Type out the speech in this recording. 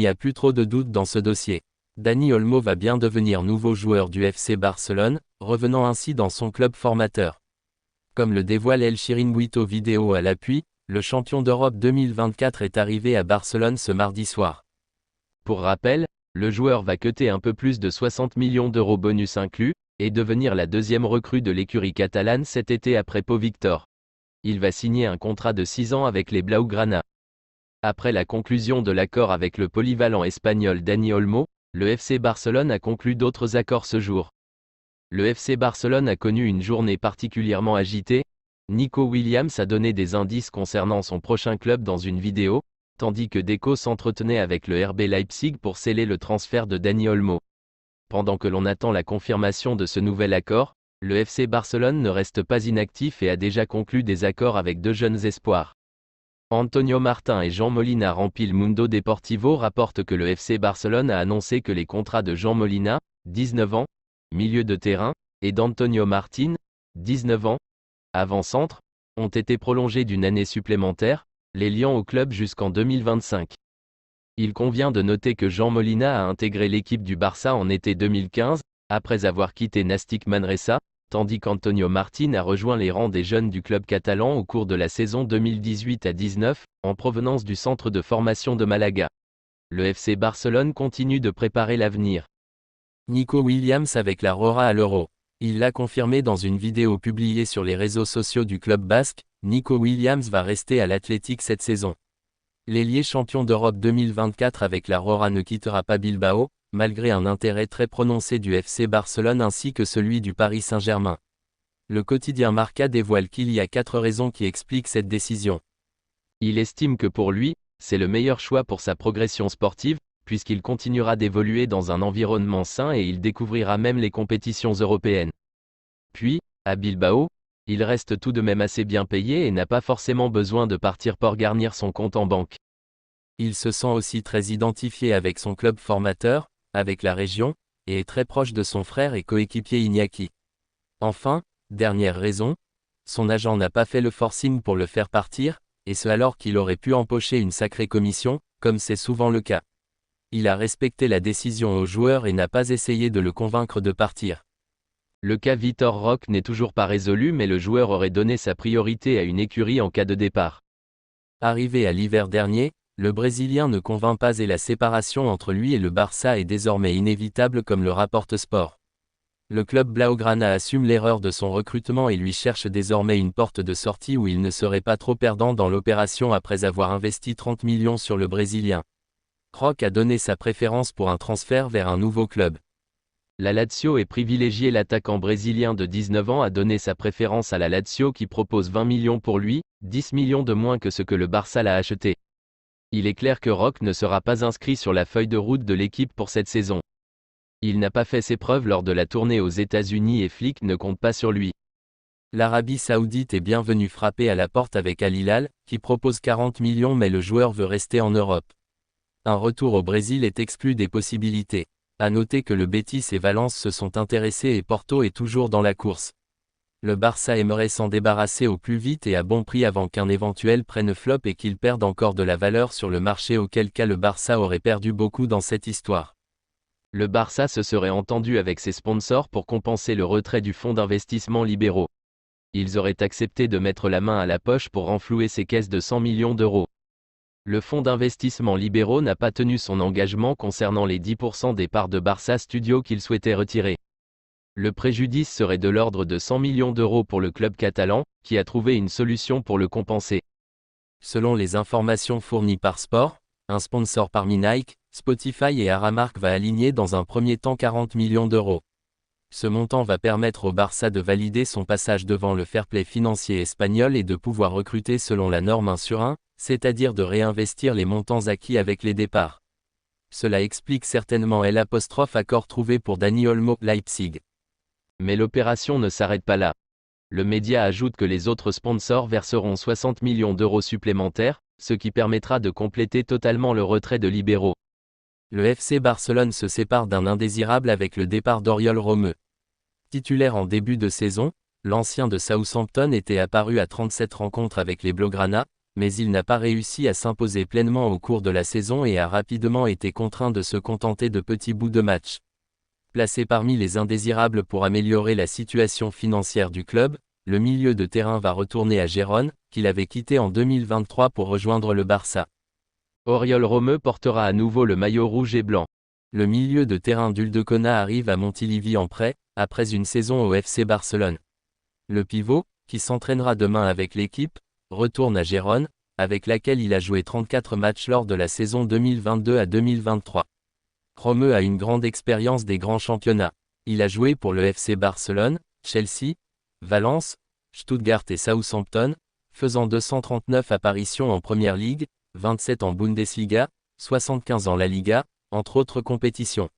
n'y a plus trop de doutes dans ce dossier. Dani Olmo va bien devenir nouveau joueur du FC Barcelone, revenant ainsi dans son club formateur. Comme le dévoile El Chiringuito vidéo à l'appui, le champion d'Europe 2024 est arrivé à Barcelone ce mardi soir. Pour rappel, le joueur va queuter un peu plus de 60 millions d'euros bonus inclus, et devenir la deuxième recrue de l'écurie catalane cet été après Pau Victor. Il va signer un contrat de 6 ans avec les Blaugrana. Après la conclusion de l'accord avec le polyvalent espagnol Dani Olmo, le FC Barcelone a conclu d'autres accords ce jour. Le FC Barcelone a connu une journée particulièrement agitée. Nico Williams a donné des indices concernant son prochain club dans une vidéo, tandis que Deco s'entretenait avec le RB Leipzig pour sceller le transfert de Dani Olmo. Pendant que l'on attend la confirmation de ce nouvel accord, le FC Barcelone ne reste pas inactif et a déjà conclu des accords avec deux jeunes espoirs. Antonio Martin et Jean Molina. Mundo Deportivo rapporte que le FC Barcelone a annoncé que les contrats de Jean Molina, 19 ans, milieu de terrain, et d'Antonio Martin, 19 ans, avant-centre, ont été prolongés d'une année supplémentaire, les liant au club jusqu'en 2025. Il convient de noter que Jean Molina a intégré l'équipe du Barça en été 2015, après avoir quitté Nastic Manresa, tandis qu'Antonio Martin a rejoint les rangs des jeunes du club catalan au cours de la saison 2018 à 19, en provenance du centre de formation de Malaga. Le FC Barcelone continue de préparer l'avenir. Nico Williams avec la Rora à l'Euro. Il l'a confirmé dans une vidéo publiée sur les réseaux sociaux du club basque, Nico Williams va rester à l'Athletic cette saison. L'ailier champion d'Europe 2024 avec la Rora ne quittera pas Bilbao, malgré un intérêt très prononcé du FC Barcelone ainsi que celui du Paris Saint-Germain. Le quotidien Marca dévoile qu'il y a 4 raisons qui expliquent cette décision. Il estime que pour lui, c'est le meilleur choix pour sa progression sportive, puisqu'il continuera d'évoluer dans un environnement sain et il découvrira même les compétitions européennes. Puis, à Bilbao, il reste tout de même assez bien payé et n'a pas forcément besoin de partir pour garnir son compte en banque. Il se sent aussi très identifié avec son club formateur, avec la région, et est très proche de son frère et coéquipier Iñaki. Enfin, dernière raison, son agent n'a pas fait le forcing pour le faire partir, et ce alors qu'il aurait pu empocher une sacrée commission, comme c'est souvent le cas. Il a respecté la décision au joueur et n'a pas essayé de le convaincre de partir. Le cas Vitor Roque n'est toujours pas résolu mais le joueur aurait donné sa priorité à une écurie en cas de départ. Arrivé à l'hiver dernier, le Brésilien ne convainc pas et la séparation entre lui et le Barça est désormais inévitable comme le rapporte Sport. Le club Blaugrana assume l'erreur de son recrutement et lui cherche désormais une porte de sortie où il ne serait pas trop perdant dans l'opération après avoir investi 30 millions sur le Brésilien. Roque a donné sa préférence pour un transfert vers un nouveau club. La Lazio est privilégié. L'attaquant brésilien de 19 ans a donné sa préférence à la Lazio qui propose 20 millions pour lui, 10 millions de moins que ce que le Barça l'a acheté. Il est clair que Roque ne sera pas inscrit sur la feuille de route de l'équipe pour cette saison. Il n'a pas fait ses preuves lors de la tournée aux États-Unis et Flick ne compte pas sur lui. L'Arabie Saoudite est bien venue frapper à la porte avec Al Hilal, qui propose 40 millions mais le joueur veut rester en Europe. Un retour au Brésil est exclu des possibilités. À noter que le Betis et Valence se sont intéressés et Porto est toujours dans la course. Le Barça aimerait s'en débarrasser au plus vite et à bon prix avant qu'un éventuel prêt ne floppe et qu'il perde encore de la valeur sur le marché, auquel cas le Barça aurait perdu beaucoup dans cette histoire. Le Barça se serait entendu avec ses sponsors pour compenser le retrait du fonds d'investissement libéraux. Ils auraient accepté de mettre la main à la poche pour renflouer ses caisses de 100 millions d'euros. Le fonds d'investissement libéraux n'a pas tenu son engagement concernant les 10% des parts de Barça Studio qu'il souhaitait retirer. Le préjudice serait de l'ordre de 100 millions d'euros pour le club catalan, qui a trouvé une solution pour le compenser. Selon les informations fournies par Sport, un sponsor parmi Nike, Spotify et Aramark va aligner dans un premier temps 40 millions d'euros. Ce montant va permettre au Barça de valider son passage devant le fair play financier espagnol et de pouvoir recruter selon la norme 1/1, c'est-à-dire de réinvestir les montants acquis avec les départs. Cela explique certainement l'accord trouvé pour Dani Olmo, Leipzig. Mais l'opération ne s'arrête pas là. Le média ajoute que les autres sponsors verseront 60 millions d'euros supplémentaires, ce qui permettra de compléter totalement le retrait de libéraux. Le FC Barcelone se sépare d'un indésirable avec le départ d'Oriol Romeu. Titulaire en début de saison, l'ancien de Southampton était apparu à 37 rencontres avec les Blaugrana, mais il n'a pas réussi à s'imposer pleinement au cours de la saison et a rapidement été contraint de se contenter de petits bouts de match. Placé parmi les indésirables pour améliorer la situation financière du club, le milieu de terrain va retourner à Gérone, qu'il avait quitté en 2023 pour rejoindre le Barça. Oriol Romeu portera à nouveau le maillot rouge et blanc. Le milieu de terrain d'Uldecona arrive à Montilivi en prêt, après une saison au FC Barcelone. Le pivot, qui s'entraînera demain avec l'équipe, retourne à Gérone, avec laquelle il a joué 34 matchs lors de la saison 2022 à 2023. Romeu a une grande expérience des grands championnats. Il a joué pour le FC Barcelone, Chelsea, Valence, Stuttgart et Southampton, faisant 239 apparitions en Première Ligue, 27 en Bundesliga, 75 en La Liga, entre autres compétitions.